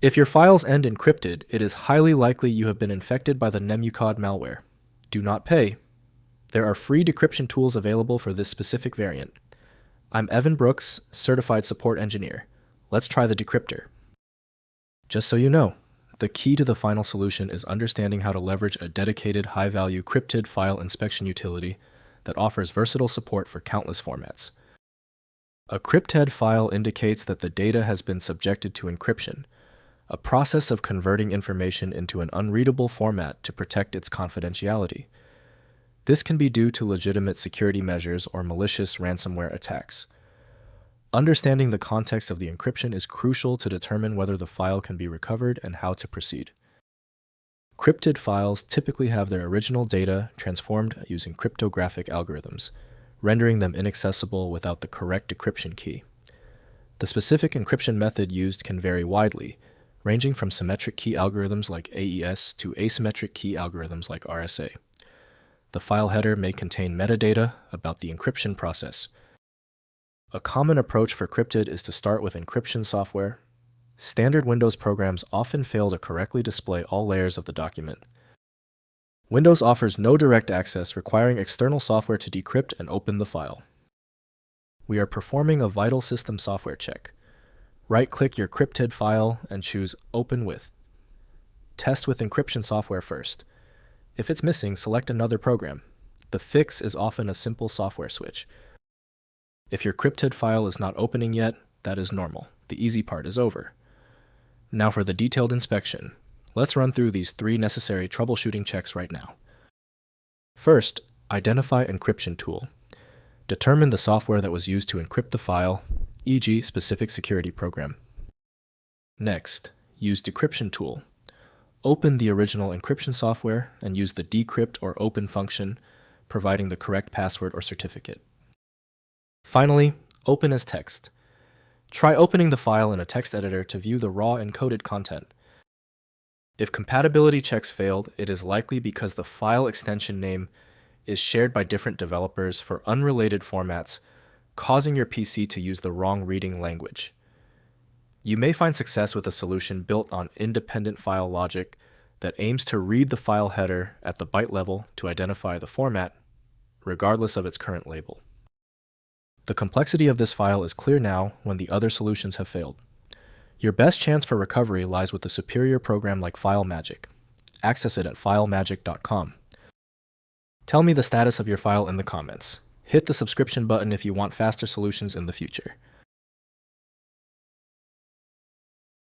If your files end encrypted, it is highly likely you have been infected by the Nemucod malware. Do not pay. There are free decryption tools available for this specific variant. I'm Evan Brooks, Certified Support Engineer. Let's try the decryptor. Just so you know, the key to the final solution is understanding how to leverage a dedicated high-value CRYPTED file inspection utility that offers versatile support for countless formats. A CRYPTED file indicates that the data has been subjected to encryption, a process of converting information into an unreadable format to protect its confidentiality. This can be due to legitimate security measures or malicious ransomware attacks. Understanding the context of the encryption is crucial to determine whether the file can be recovered and how to proceed. CRYPTED files typically have their original data transformed using cryptographic algorithms, rendering them inaccessible without the correct decryption key. The specific encryption method used can vary widely, ranging from symmetric-key algorithms like AES to asymmetric-key algorithms like RSA. The file header may contain metadata about the encryption process. A common approach for CRYPTED is to start with encryption software. Standard Windows programs often fail to correctly display all layers of the document. Windows offers no direct access, requiring external software to decrypt and open the file. We are performing a vital system software check. Right-click your CRYPTED file and choose Open With. Test with encryption software first. If it's missing, select another program. The fix is often a simple software switch. If your CRYPTED file is not opening yet, that is normal. The easy part is over. Now for the detailed inspection. Let's run through these 3 necessary troubleshooting checks right now. First, identify encryption tool. Determine the software that was used to encrypt the file, e.g. specific security program. Next, use decryption tool. Open the original encryption software and use the decrypt or open function, providing the correct password or certificate. Finally, open as text. Try opening the file in a text editor to view the raw encoded content. If compatibility checks failed, it is likely because the file extension name is shared by different developers for unrelated formats, causing your PC to use the wrong reading language. You may find success with a solution built on independent file logic that aims to read the file header at the byte level to identify the format, regardless of its current label. The complexity of this file is clear now when the other solutions have failed. Your best chance for recovery lies with a superior program like FileMagic. Access it at filemagic.com. Tell me the status of your file in the comments. Hit the subscription button if you want faster solutions in the future.